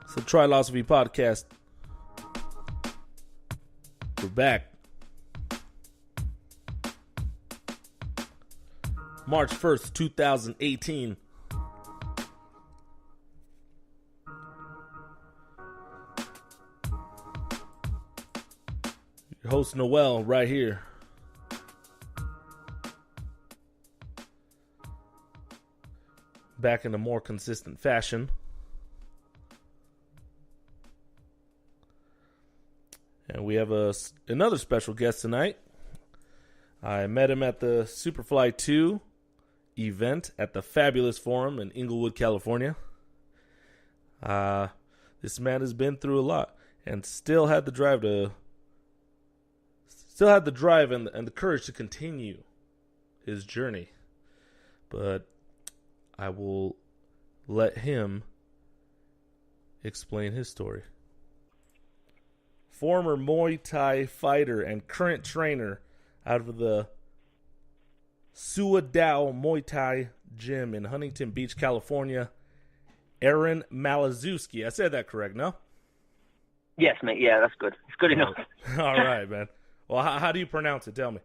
It's the Trilosophy Podcast. We're back. March 1st, 2018. Your host, Noel, right here. Back in a more consistent fashion. And we have another special guest tonight. I met him at the Superfly 2 event at the Fabulous Forum in Inglewood, California. This man has been through a lot and still had the drive and the courage to continue his journey. But I will let him explain his story. Former Muay Thai fighter and current trainer out of the Sua Dao Muay Thai Gym in Huntington Beach, California, Aaron Malazewski. I said that correct, no? Yes, mate. Yeah, that's good. It's good enough. All right, man. Well, how do you pronounce it? Tell me.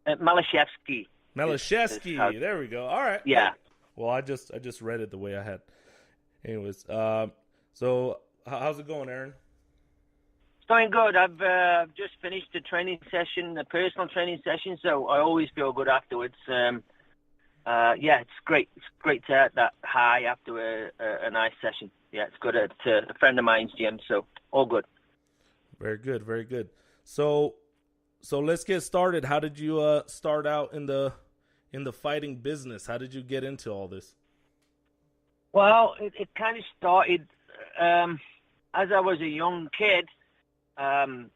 Malashevsky. Malashevsky. There we go. All right. Yeah. Well, I just read it the way I had. Anyways, so how's it going, Aaron? It's going good. I've just finished a training session, a personal training session, so I always feel good afterwards. Yeah, it's great. It's great to have that high after a nice session. Yeah, it's good at a friend of mine's gym, so all good. Very good, very good. So let's get started. How did you start out in the fighting business? How did you get into all this? Well, it kind of started as I was a young kid.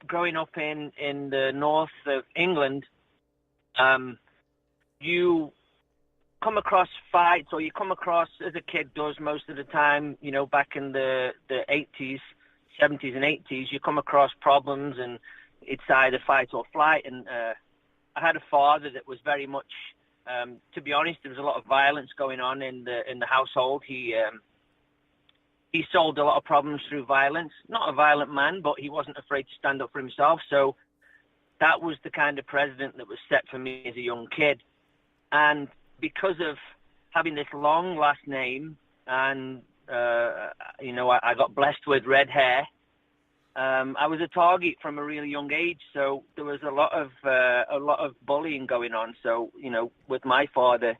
Growing up in the north of England, you come across fights, or you come across, as a kid does most of the time, you know, back in the 80s, 70s and 80s, you come across problems and it's either fight or flight. And I had a father that was very much, to be honest, there was a lot of violence going on in the household. He solved a lot of problems through violence. Not a violent man, but he wasn't afraid to stand up for himself. So that was the kind of precedent that was set for me as a young kid. And because of having this long last name, and you know, I got blessed with red hair, I was a target from a really young age. So there was a lot of bullying going on. So, you know, with my father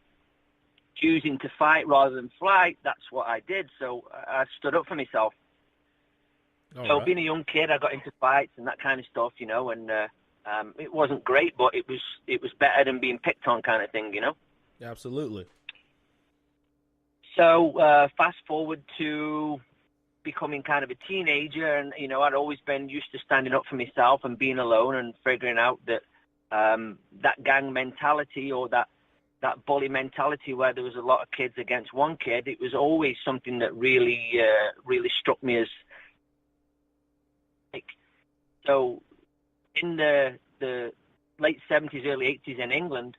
choosing to fight rather than flight, that's what I did. So I stood up for myself. So being a young kid, I got into fights and that kind of stuff, you know, and it wasn't great, but it was better than being picked on, kind of thing, you know. Absolutely. So fast forward to becoming kind of a teenager, and, you know, I'd always been used to standing up for myself and being alone and figuring out that that gang mentality, or that bully mentality where there was a lot of kids against one kid, it was always something that really struck me as like. So in the late 70s, early 80s in England,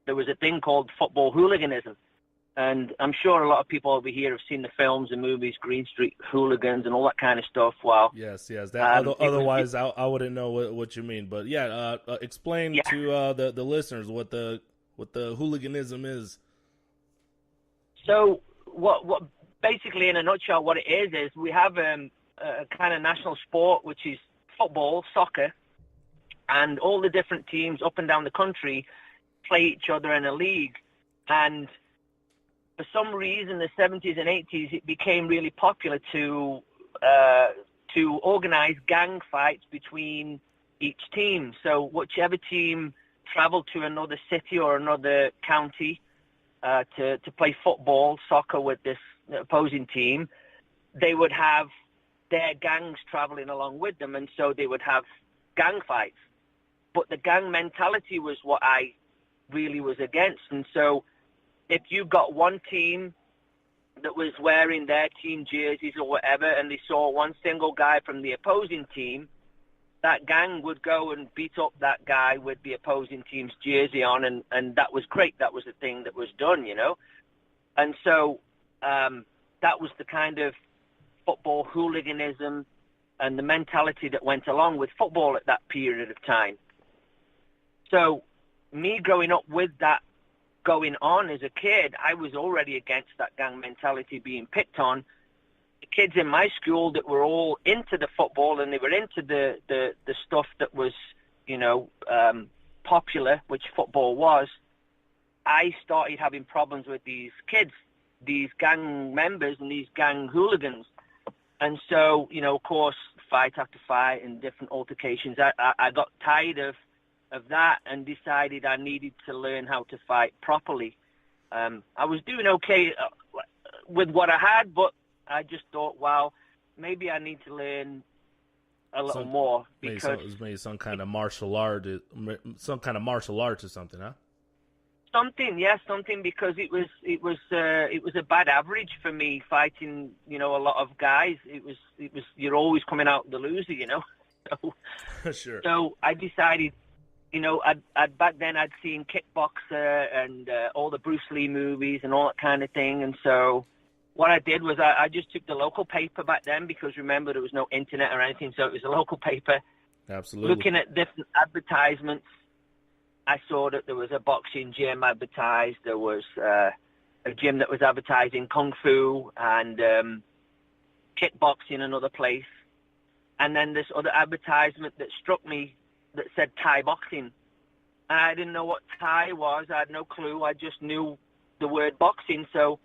there was a thing called football hooliganism. And I'm sure a lot of people over here have seen the films and movies, Green Street Hooligans and all that kind of stuff. Wow. Yes. Otherwise, I wouldn't know what you mean. But yeah, explain to the listeners what the hooliganism is. So what basically, in a nutshell, what it is we have a kind of national sport, which is football, soccer, and all the different teams up and down the country play each other in a league. And for some reason, the 70s and 80s, it became really popular to organize gang fights between each team. So whichever team traveled to another city or another county to play football, soccer with this opposing team, they would have their gangs traveling along with them, and so they would have gang fights. But the gang mentality was what I really was against. And so if you got one team that was wearing their team jerseys or whatever, and they saw one single guy from the opposing team, that gang would go and beat up that guy with the opposing team's jersey on, and that was great. That was the thing that was done, you know. And so that was the kind of football hooliganism and the mentality that went along with football at that period of time. So me growing up with that going on as a kid, I was already against that gang mentality being picked on. The kids in my school that were all into the football and they were into the stuff that was, popular, which football was, I started having problems with these kids, these gang members and these gang hooligans. And so, of course, fight after fight and different altercations, I got tired of that and decided I needed to learn how to fight properly. I was doing okay with what I had, but I just thought, wow, maybe I need to learn a little more, because maybe some kind of martial art or something, huh? Something, because it was a bad average for me fighting, a lot of guys. It was you're always coming out the loser, So, sure. So I decided, I'd back then I'd seen Kickboxer and all the Bruce Lee movies and all that kind of thing, and so what I did was I just took the local paper back then, because remember there was no internet or anything, so it was a local paper. Absolutely. Looking at different advertisements, I saw that there was a boxing gym advertised. There was a gym that was advertising Kung Fu and kickboxing, another place. And then this other advertisement that struck me that said Thai boxing. And I didn't know what Thai was. I had no clue. I just knew the word boxing. So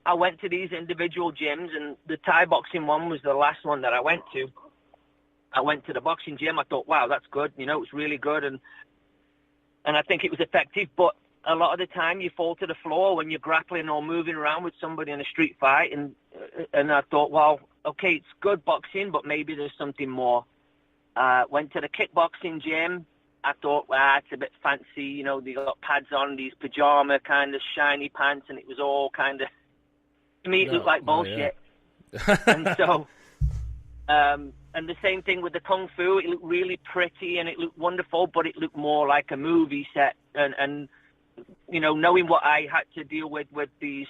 I went to these individual gyms, and the Thai boxing one was the last one that I went to. I went to the boxing gym. I thought, wow, that's good. It's really good. And I think it was effective. But a lot of the time you fall to the floor when you're grappling or moving around with somebody in a street fight. And I thought, well, okay, it's good boxing, but maybe there's something more. Went to the kickboxing gym. I thought, well, it's a bit fancy. They got pads on, these pajama kind of shiny pants, and it was all kind of, to me, it looked like bullshit. Yeah. And so, and the same thing with the Kung Fu. It looked really pretty and it looked wonderful, but it looked more like a movie set. And knowing what I had to deal with these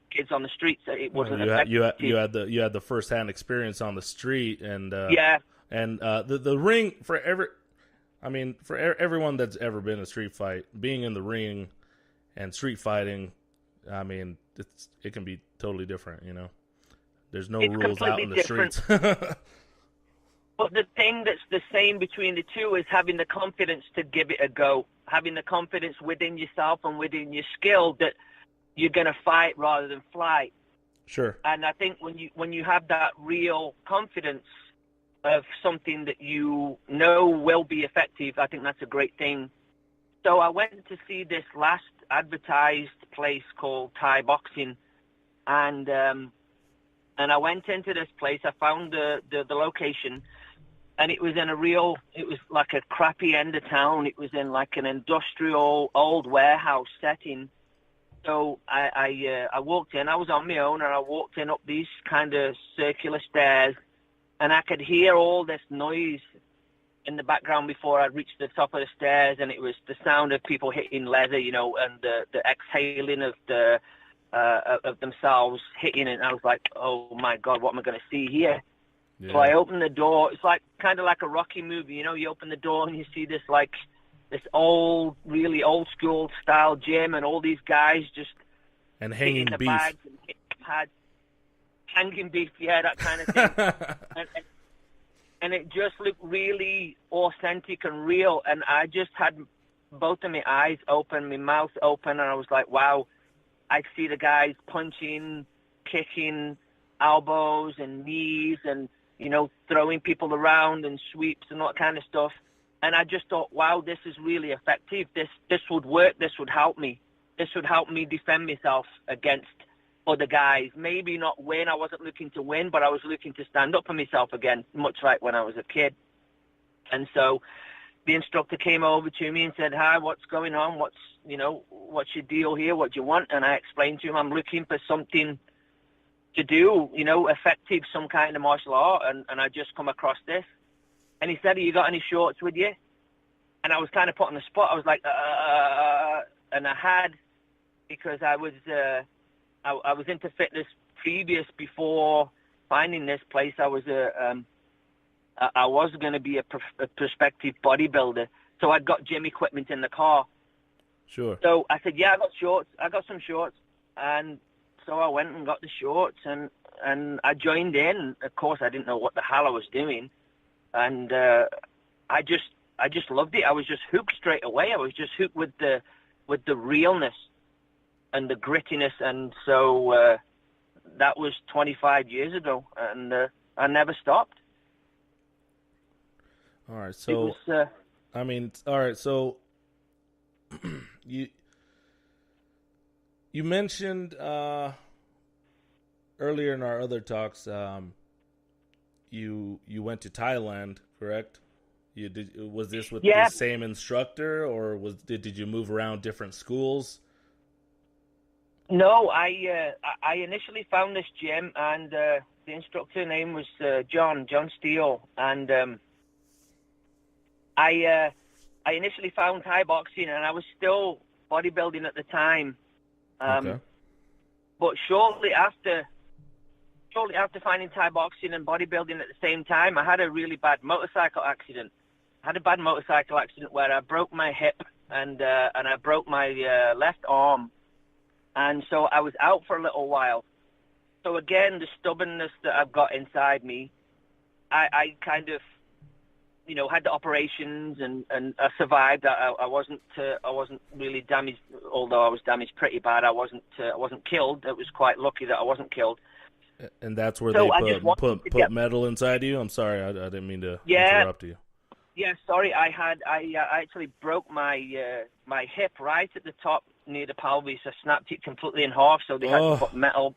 kids on the streets, it wasn't effective. You had the first-hand experience on the street, and yeah. And the ring, for everyone that's ever been in a street fight, being in the ring and street fighting, it can be totally different, There's no rules out in the streets. But the thing that's the same between the two is having the confidence to give it a go, having the confidence within yourself and within your skill that you're going to fight rather than flight. Sure. And I think when you have that real confidence of something that you know will be effective, I think that's a great thing. So I went to see this last advertised place called Thai Boxing, and I went into this place. I found the location, and it was it was like a crappy end of town. It was in like an industrial old warehouse setting. So I walked in. I was on my own, and I walked in up these kind of circular stairs, and I could hear all this noise in the background before I reached the top of the stairs, and it was the sound of people hitting leather, and the exhaling of themselves hitting it. And I was like, oh my God, what am I going to see here? Yeah. So I opened the door. It's kind of like a Rocky movie, you open the door and you see this old, really old school style gym, and all these guys just and hanging the beef, bags and hitting pads, hanging beef, yeah, that kind of thing. and it just looked really authentic and real. And I just had both of my eyes open, my mouth open, and I was like, wow. I see the guys punching, kicking, elbows and knees, and throwing people around and sweeps and all that kind of stuff. And I just thought, wow, this is really effective. This would work. This would help me. This would help me defend myself against other guys. Maybe not win. I wasn't looking to win, but I was looking to stand up for myself again, much like when I was a kid. And so the instructor came over to me and said, hi, what's going on? What's your deal here? What do you want? And I explained to him, I'm looking for something to do, effective, some kind of martial art. And I just come across this. And he said, have you got any shorts with you? And I was kind of put on the spot. I was like, and I had, because I was into fitness before finding this place, I was going to be a prospective bodybuilder. So I'd got gym equipment in the car. Sure. So I said, yeah, I got shorts. I got some shorts. And so I went and got the shorts and I joined in. Of course, I didn't know what the hell I was doing. And I just loved it. I was just hooked straight away. I was just hooked with the realness and the grittiness. And so that was 25 years ago. And I never stopped. All right. So, all right. So you mentioned earlier in our other talks, you went to Thailand, correct? Was this with the same instructor, or did you move around different schools? No, I initially found this gym, and the instructor name was John Steele, and I initially found Thai boxing, and I was still bodybuilding at the time. Okay. But shortly after finding Thai boxing and bodybuilding at the same time, I had a really bad motorcycle accident. I had a bad motorcycle accident where I broke my hip and I broke my left arm, and so I was out for a little while. So again, the stubbornness that I've got inside me, I kind of, had the operations and I survived. I wasn't really damaged, although I was damaged pretty bad. I wasn't killed. It was quite lucky that I wasn't killed. And that's where they put metal inside you? I'm sorry, I didn't mean to interrupt you. Yeah, sorry. I actually broke my hip right at the top near the pelvis. I snapped it completely in half, so they had to put metal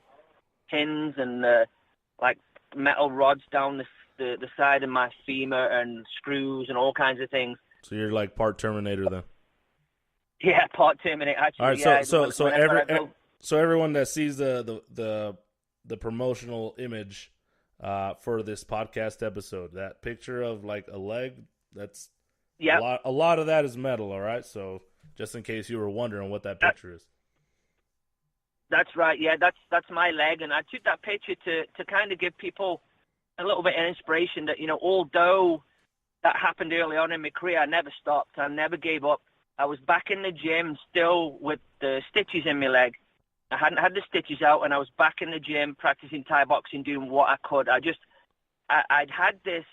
pins and like metal rods down the side of my femur and screws and all kinds of things. So you're like part Terminator then? Yeah, part Terminator. Actually, all right. Yeah, So everyone that sees the promotional image for this podcast episode, that picture of like a leg, that's a lot of that is metal. All right. So just in case you were wondering what that picture is. That's right. Yeah, that's my leg, and I took that picture to kind of give people a little bit of inspiration that, although that happened early on in my career, I never stopped. I never gave up. I was back in the gym still with the stitches in my leg. I hadn't had the stitches out, and I was back in the gym practicing Thai boxing, doing what I could. I'd had this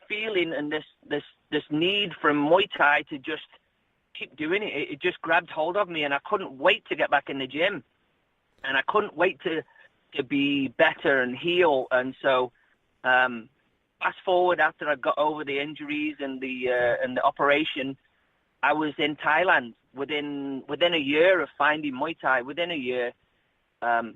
feeling and this need from Muay Thai to just keep doing it. It just grabbed hold of me, and I couldn't wait to get back in the gym, and I couldn't wait to be better and heal. And so fast forward, after I got over the injuries and the operation, I was in Thailand within a year of finding Muay Thai. Within a year, I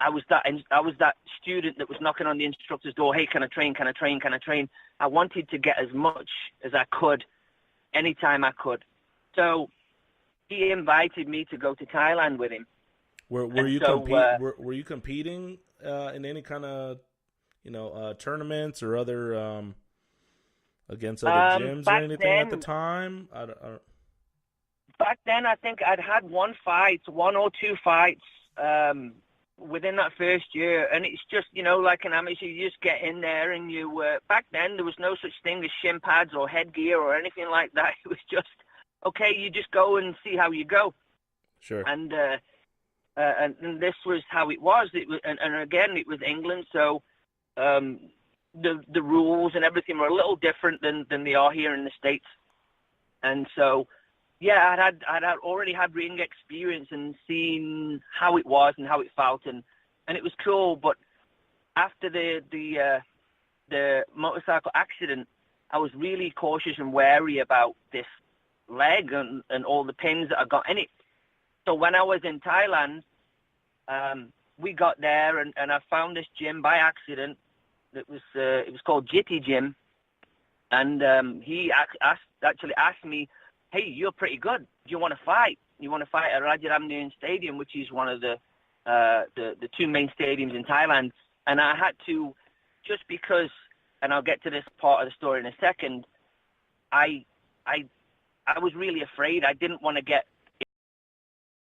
was that student that was knocking on the instructor's door. Hey, can I train? Can I train? Can I train? I wanted to get as much as I could, anytime I could. So he invited me to go to Thailand with him. Were you competing in any kind of tournaments or other against other gyms or anything at the time? Back then, I think I'd had one or two fights within that first year, and it's just like an amateur, you just get in there and you. Back then, there was no such thing as shin pads or headgear or anything like that. It was just okay. You just go and see how you go. Sure. And this was how it was. It was, and again, it was England, so the rules and everything were a little different than they are here in the States. And so, yeah, I'd already had ring experience and seen how it was and how it felt, and it was cool. But after the motorcycle accident, I was really cautious and wary about this leg and all the pins that I got in it. So when I was in Thailand, we got there and I found this gym by accident. It was called Jitty Gym, and he actually asked me, "Hey, you're pretty good. Do you want to fight? You want to fight at Raja Ramnern Stadium, which is one of the two main stadiums in Thailand?" And I had to, just because, and I'll get to this part of the story in a second. I was really afraid. I didn't want to get